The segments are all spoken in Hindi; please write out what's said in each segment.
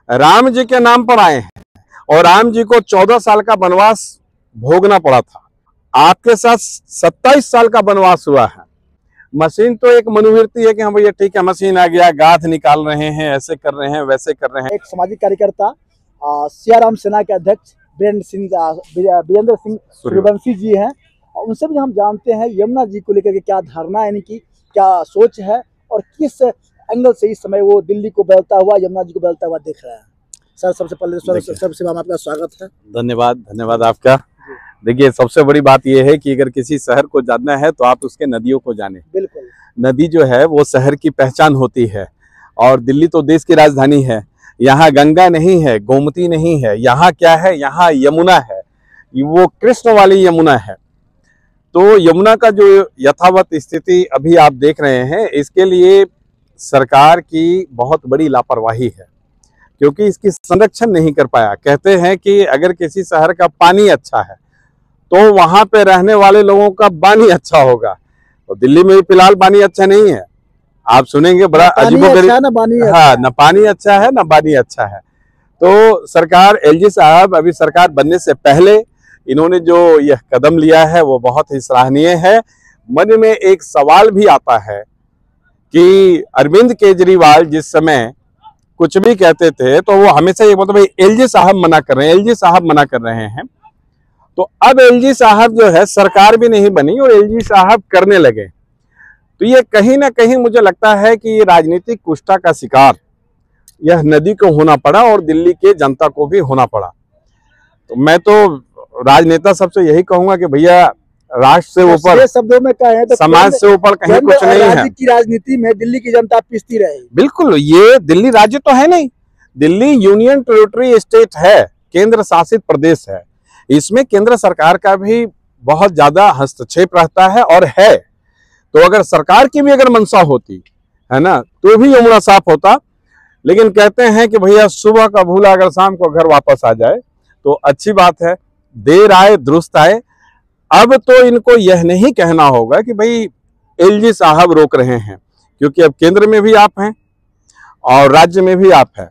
राम जी के नाम पर आए हैं और राम जी को 14 साल का वनवास भोगना पड़ा था। आपके साथ 27 साल का वनवास हुआ है। मशीन तो एक मनोवृत्ति है कि हाँ भैया ठीक है, मशीन आ गया, गाद निकाल रहे हैं, ऐसे कर रहे हैं, वैसे कर रहे हैं। एक सामाजिक कार्यकर्ता सियाराम सेना के अध्यक्ष वीरेंद्र सिंह सूर्यवंशी जी हैं, और उनसे भी हम जानते हैं यमुना जी को लेकर के क्या धारणा है, इनकी क्या सोच है और किस एंगल से इस समय वो दिल्ली को बदलता हुआ, यमुना जी को बदलता हुआ दिख रहा है। सर सबसे पहले सबसे आपका स्वागत है। धन्यवाद आपका। देखिए, सबसे बड़ी बात यह है कि अगर किसी शहर को जानना है तो आप उसके नदियों को जाने। बिल्कुल, नदी जो है वो शहर की पहचान होती है, और दिल्ली तो देश की राजधानी है। यहाँ गंगा नहीं है, गोमती नहीं है, यहाँ क्या है, यहाँ यमुना है, वो कृष्ण वाली यमुना है। तो यमुना का जो यथावत स्थिति अभी आप देख रहे हैं, इसके लिए सरकार की बहुत बड़ी लापरवाही है, क्योंकि इसकी संरक्षण नहीं कर पाया। कहते हैं कि अगर किसी शहर का पानी अच्छा है तो वहां पे रहने वाले लोगों का पानी अच्छा होगा। तो दिल्ली में फिलहाल पानी अच्छा नहीं है, आप सुनेंगे बड़ा अजीबोगरीब। हाँ, न पानी अच्छा है न पानी अच्छा है। तो सरकार, एलजी साहब अभी सरकार बनने से पहले इन्होंने जो यह कदम लिया है वो बहुत ही सराहनीय है। मन में एक सवाल भी आता है कि अरविंद केजरीवाल जिस समय कुछ भी कहते थे तो वो हमेशा ये बोलते भाई एलजी साहब मना कर रहे हैं, एलजी साहब मना कर रहे हैं। तो अब एलजी साहब जो है, सरकार भी नहीं बनी और एलजी साहब करने लगे। तो ये कहीं ना कहीं मुझे लगता है कि ये राजनीतिक कुष्ठा का शिकार यह नदी को होना पड़ा और दिल्ली के जनता को भी होना पड़ा। तो मैं तो राजनेता सबसे यही कहूंगा कि भैया, राष्ट्र से ऊपर, शब्दों में कहें तो समाज से ऊपर कहीं कुछ नहीं है। राज्य की राजनीति में दिल्ली की जनता पिसती रहे। बिल्कुल, ये दिल्ली राज्य तो है नहीं, दिल्ली यूनियन टेरिटरी स्टेट है, केंद्र शासित प्रदेश है। इसमें केंद्र सरकार का भी बहुत ज्यादा हस्तक्षेप रहता है और है। तो अगर सरकार की भी अगर मंशा होती है ना, तो भी यमुना साफ होता। लेकिन कहते हैं कि भैया सुबह का भूला अगर शाम को घर वापस आ जाए तो अच्छी बात है, देर आए दुरुस्त आए। अब तो इनको यह नहीं कहना होगा कि भाई एलजी साहब रोक रहे हैं, क्योंकि अब केंद्र में भी आप हैं और राज्य में भी आप हैं,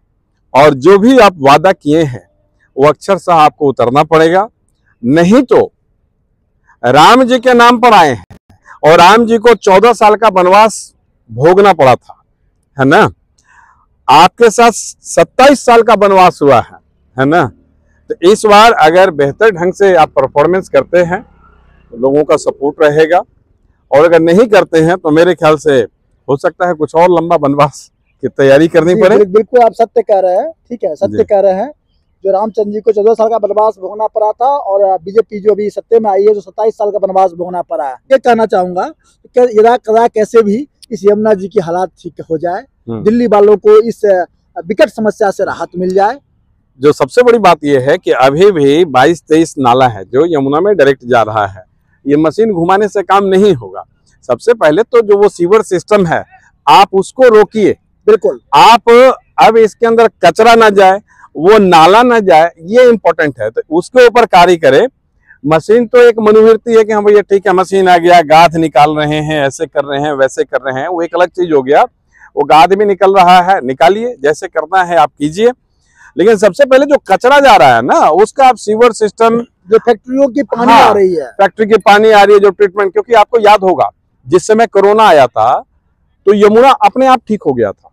और जो भी आप वादा किए हैं वो अक्षरशः आपको उतरना पड़ेगा। नहीं तो राम जी के नाम पर आए हैं और राम जी को 14 साल का वनवास भोगना पड़ा था, है ना। आपके साथ 27 साल का वनवास हुआ है ना। तो इस बार अगर बेहतर ढंग से आप परफॉर्मेंस करते हैं तो लोगों का सपोर्ट रहेगा, और अगर नहीं करते हैं तो मेरे ख्याल से हो सकता है कुछ और लंबा वनवास की तैयारी करनी पड़े। बिल्कुल आप सत्य कह रहे हैं, ठीक है, सत्य कह रहे हैं। जो रामचंद्र जी को 14 साल का वनवास भोगना पड़ा था, और बीजेपी जो अभी सत्ते में आई है जो 27 साल का वनवास भोगना पड़ा है। ये कहना चाहूंगा कि यदा कदा कैसे भी इस यमुना जी की हालात ठीक हो जाए, दिल्ली वालों को इस विकट समस्या से राहत मिल जाए। जो सबसे बड़ी बात यह है कि अभी भी 22-23 नाला है जो यमुना में डायरेक्ट जा रहा है। ये मशीन घुमाने से काम नहीं होगा। सबसे पहले तो जो वो सीवर सिस्टम है आप उसको रोकिए। बिल्कुल, आप अब इसके अंदर कचरा ना जाए, वो नाला ना जाए, ये इंपॉर्टेंट है, तो उसके ऊपर कार्य करे। मशीन तो एक मनोवृत्ति है कि हाँ भैया ठीक है, मशीन आ गया, गाद निकाल रहे हैं, ऐसे कर रहे हैं, वैसे कर रहे हैं, वो एक अलग चीज हो गया। वो गाद भी निकल रहा है, निकालिए, जैसे करना है आप कीजिए। लेकिन सबसे पहले जो कचरा जा रहा है ना, उसका आप सीवर सिस्टम, जो फैक्ट्रियों की पानी आ रही है, फैक्ट्री की पानी आ रही है, जो ट्रीटमेंट, क्योंकि आपको याद होगा जिस समय कोरोना आया था तो यमुना अपने आप ठीक हो गया था,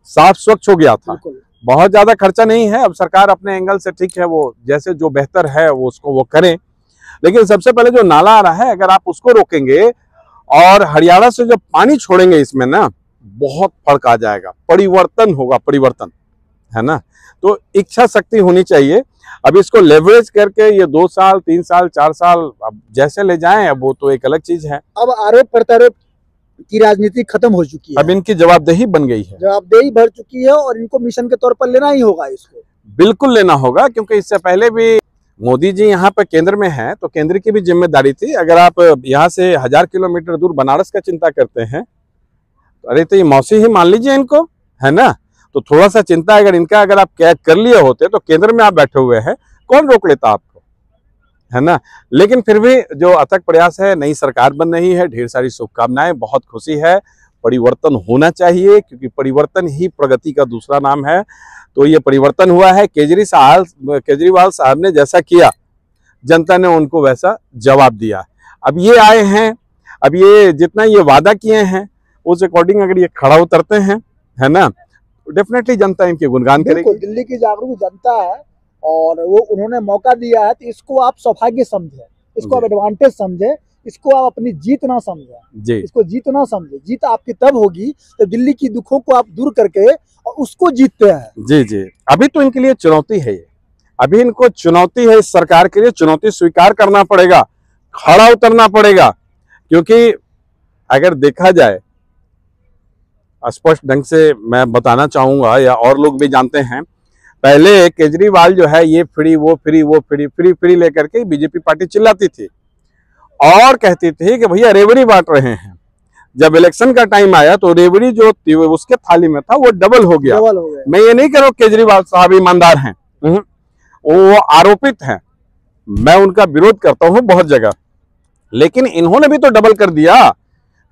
साफ स्वच्छ हो गया था। बहुत ज्यादा खर्चा नहीं है। अब सरकार अपने एंगल से ठीक है, वो जैसे जो बेहतर है वो उसको वो करें। लेकिन सबसे पहले जो नाला आ रहा है, अगर आप उसको रोकेंगे और हरियाणा से जब पानी छोड़ेंगे इसमें ना, बहुत फर्क आ जाएगा, परिवर्तन होगा, परिवर्तन, है ना। तो इच्छा शक्ति होनी चाहिए। अब इसको लेवरेज करके ये 2 साल 3 साल 4 साल अब जैसे ले जाएं, अब वो तो एक अलग चीज है। अब आरोप प्रत्यारोप की राजनीति खत्म हो चुकी है। अब इनकी जवाबदेही बन गई है, जवाबदेही बढ़ चुकी है, और इनको मिशन के तौर पर लेना ही होगा। इसको बिल्कुल लेना होगा, क्योंकि इससे पहले भी मोदी जी यहाँ पर केंद्र में हैं, तो केंद्र की भी जिम्मेदारी थी। अगर आप यहाँ से 1000 किलोमीटर दूर बनारस का चिंता करते हैं, तो अरे तो ये मौसी ही मान लीजिए इनको, है ना। तो थोड़ा सा चिंता अगर इनका अगर आप कैद कर लिए होते, तो केंद्र में आप बैठे हुए हैं, कौन रोक लेता आपको, है ना। लेकिन फिर भी जो अथक प्रयास है, नई सरकार बन रही है, ढेर सारी शुभकामनाएं, बहुत खुशी है। परिवर्तन होना चाहिए, क्योंकि परिवर्तन ही प्रगति का दूसरा नाम है। तो ये परिवर्तन हुआ है। केजरीवाल साहब ने जैसा किया, जनता ने उनको वैसा जवाब दिया। अब ये आए हैं, अब ये जितना ये वादा किए हैं उस अकॉर्डिंग अगर ये खड़ा उतरते हैं, है ना, डेफिनेटली जनता इनके गुणगान करेगी। दिल्ली की जागरूक जनता है और वो उन्होंने मौका दिया है, तो इसको आप सौभाग्य समझे, इसको आप एडवांटेज समझे, इसको आप अपनी जीत ना समझे, इसको जीत ना समझे। जीत आपकी तब होगी जब दिल्ली की दुखों को आप दूर करके और उसको जीतते हैं। जी जी, अभी तो इनके लिए चुनौती है ये, अभी इनको चुनौती है, इस सरकार के लिए चुनौती स्वीकार करना पड़ेगा, खड़ा उतरना पड़ेगा। क्योंकि अगर देखा जाए, स्पष्ट ढंग से मैं बताना चाहूंगा, या और लोग भी जानते हैं, पहले केजरीवाल जो है ये फ्री वो फ्री वो फ्री फ्री फ्री लेकर के बीजेपी पार्टी चिल्लाती थी और कहती थी कि भैया रेवड़ी बांट रहे हैं। जब इलेक्शन का टाइम आया तो रेवड़ी जो उसके थाली में था वो डबल हो गया। मैं ये नहीं कह रहा हूं केजरीवाल साहब ईमानदार हैं, वो आरोपित हैं, मैं उनका विरोध करता हूं बहुत जगह, लेकिन इन्होंने भी तो डबल कर दिया,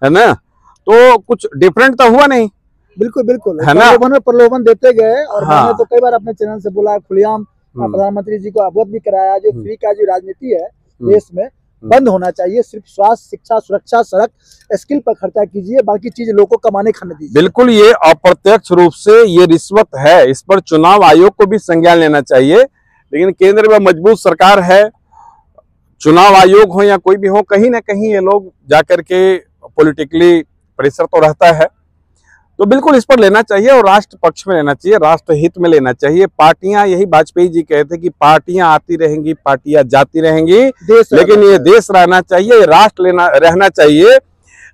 है ना, तो कुछ डिफरेंट तो हुआ नहीं। बिल्कुल बिल्कुल, है ना, प्रलोभन देते गए। और मैंने तो कई बार अपने चैनल से बोला, खुलेआम प्रधानमंत्री जी को अवगत भी कराया, जो फ्री का जो राजनीति है देश में बंद होना चाहिए। सिर्फ स्वास्थ्य, शिक्षा, सुरक्षा, सड़क, स्किल पर खर्चा कीजिए, बाकी चीज लोगों को कमाने खाने दीजिए। बिल्कुल, ये अप्रत्यक्ष रूप से ये रिश्वत है, इस पर चुनाव आयोग को भी संज्ञान लेना चाहिए। लेकिन केंद्र में मजबूत सरकार है, चुनाव आयोग हो या कोई भी हो, कहीं ना कहीं ये लोग जाकर के पॉलिटिकली प्रेशर तो रहता है। तो बिल्कुल इस पर लेना चाहिए और राष्ट्र पक्ष में लेना चाहिए, राष्ट्र हित में लेना चाहिए। पार्टियां, यही वाजपेयी जी कहते कि पार्टियां आती रहेंगी, पार्टियां जाती रहेंगी, लेकिन ये देश रहना चाहिए, राष्ट्र रहना चाहिए।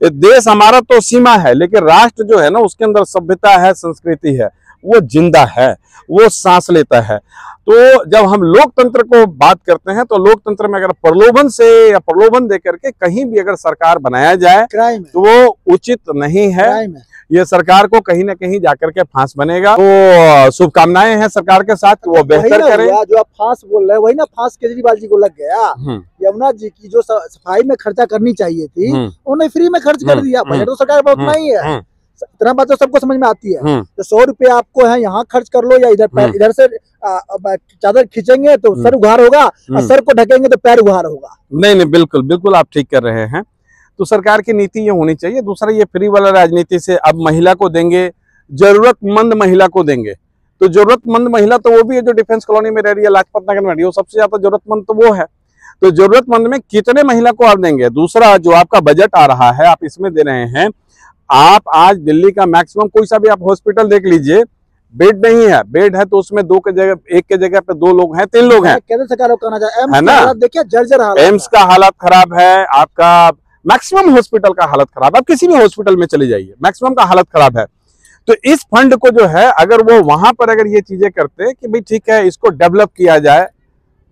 देश हमारा तो सीमा है, लेकिन राष्ट्र जो है ना, उसके अंदर सभ्यता है, संस्कृति है, वो जिंदा है, वो सांस लेता है। तो जब हम लोकतंत्र को बात करते हैं, तो लोकतंत्र में अगर प्रलोभन से या प्रलोभन देकर के कहीं भी अगर सरकार बनाया जाए तो वो उचित नहीं है। ये सरकार को कहीं ना कहीं जाकर के फांस बनेगा। तो शुभकामनाएं हैं सरकार के साथ, वो बेहतर करे। जो आप फांस बोल रहे हैं, वही ना फांस केजरीवाल जी को लग गया। यमुना जी की जो सफाई में खर्चा करनी चाहिए थी, उन्होंने फ्री में खर्च कर दिया। बजट तो सरकार बहुत नहीं है, इतना बात तो सबको समझ में आती है। तो 100 रुपए आपको है, यहाँ खर्च कर लो, या इधर से चादर खींचेंगे तो सर उघार होगा, और सर को ढकेंगे तो पैर उघार होगा। नहीं नहीं, बिल्कुल बिल्कुल आप ठीक कर रहे हैं। तो सरकार की नीति ये होनी चाहिए। दूसरा, ये फ्री वाला राजनीति से अब महिला को देंगे, जरूरतमंद महिला को देंगे। तो जरूरतमंद महिला तो वो भी है जो डिफेंस कॉलोनी में रह रही है, लाजपत नगर में रही है, वो सबसे ज्यादा जरूरतमंद तो वो है। तो जरूरतमंद में कितने महिला को आप देंगे? दूसरा, जो आपका बजट आ रहा है, आप इसमें दे रहे हैं, आप आज दिल्ली का मैक्सिमम कोई सा भी आप हॉस्पिटल देख लीजिए, बेड नहीं है, बेड है तो उसमें 2 के जगह 1 के जगह पे 2 लोग हैं, 3 लोग हैं। केंद्र सरकार को कहना चाहिए, है ना, देखिए जर्जर हालत, एम्स का हालत खराब है, आपका मैक्सिमम हॉस्पिटल का हालत खराब है। आप किसी भी हॉस्पिटल में चले जाइए, मैक्सिमम का हालत खराब है। तो इस फंड को जो है, अगर वो वहां पर अगर ये चीजें करते कि भाई ठीक है, इसको डेवलप किया जाए,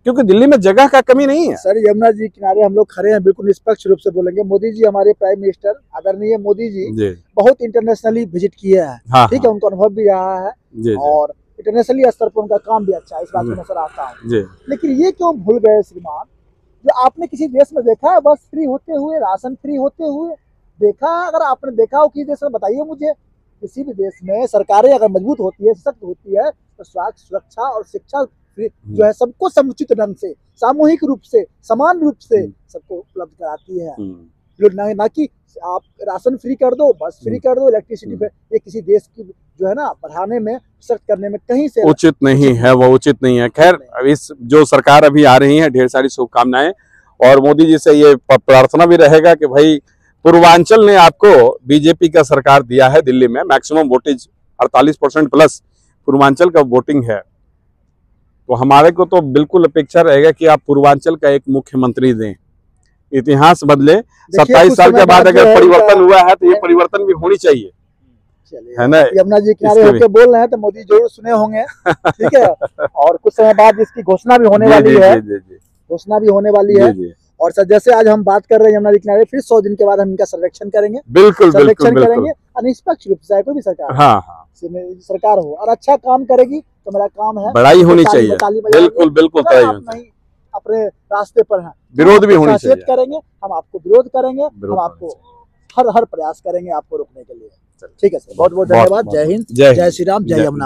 क्योंकि दिल्ली में जगह का कमी नहीं है। सर, यमुना जी किनारे हम लोग खड़े हैं, बिल्कुल निष्पक्ष रूप से बोलेंगे। मोदी जी, हमारे प्राइम मिनिस्टर आदरणीय मोदी जी बहुत इंटरनेशनली विजिट किए हैं, ठीक है, उनको अनुभव भी रहा है और इंटरनेशनली स्तर पर उनका काम भी अच्छा है, इस बात में नजर आता है। लेकिन ये क्यों भूल गए श्रीमान, जो आपने किसी देश में देखा है बस फ्री होते हुए, राशन फ्री होते हुए देखा? अगर आपने देखा हो किसी देश में, बताइए मुझे। किसी भी देश में सरकारें अगर मजबूत होती है, सशक्त होती है, तो स्वास्थ्य, सुरक्षा और शिक्षा जो है सबको समुचित ढंग से, सामूहिक रूप से, समान रूप से सबको उपलब्ध कराती है। ना कि आप राशन फ्री कर दो, बस फ्री कर दो, इलेक्ट्रिसिटी पे, ये किसी देश की जो है ना बढ़ाने में, सख्त करने में कहीं से उचित नहीं है, वो उचित नहीं है। खैर, इस जो सरकार अभी आ रही है, ढेर सारी शुभकामनाएं, और मोदी जी से ये प्रार्थना भी रहेगा कि भाई पूर्वांचल ने आपको बीजेपी का सरकार दिया है, दिल्ली में मैक्सिमम वोटेज 48% प्लस पूर्वांचल का वोटिंग है, तो हमारे को तो बिल्कुल अपेक्षा रहेगा कि आप पूर्वांचल का एक मुख्यमंत्री दें, इतिहास बदले। 27 साल के बाद अगर परिवर्तन हुआ है तो ये परिवर्तन भी होनी चाहिए, है ना। यमुना जी किनारे होकर बोल रहे हैं तो मोदी जरूर सुने होंगे, ठीक है। और कुछ समय बाद इसकी घोषणा भी होने वाली है, घोषणा भी होने वाली है। और सर, जैसे आज हम बात कर रहे हैं यमुना जी किनारे, फिर 100 दिन के बाद हम इनका सर्वेक्षण करेंगे, बिल्कुल सर्वेक्षण करेंगे, निष्पक्ष रूप से, कोई भी सरकार, हाँ, सरकार हो और अच्छा काम करेगी तो मेरा काम है, बड़ाई होनी चाहिए, बिल्कुल बिल्कुल, अपने रास्ते पर हैं, विरोध भी होनी चाहिए, करेंगे हम, आपको विरोध करेंगे, हम आपको हर प्रयास करेंगे आपको रोकने के लिए। चलिए। ठीक है सर, बहुत बहुत धन्यवाद। जय हिंद, जय श्री राम, जय यमुना।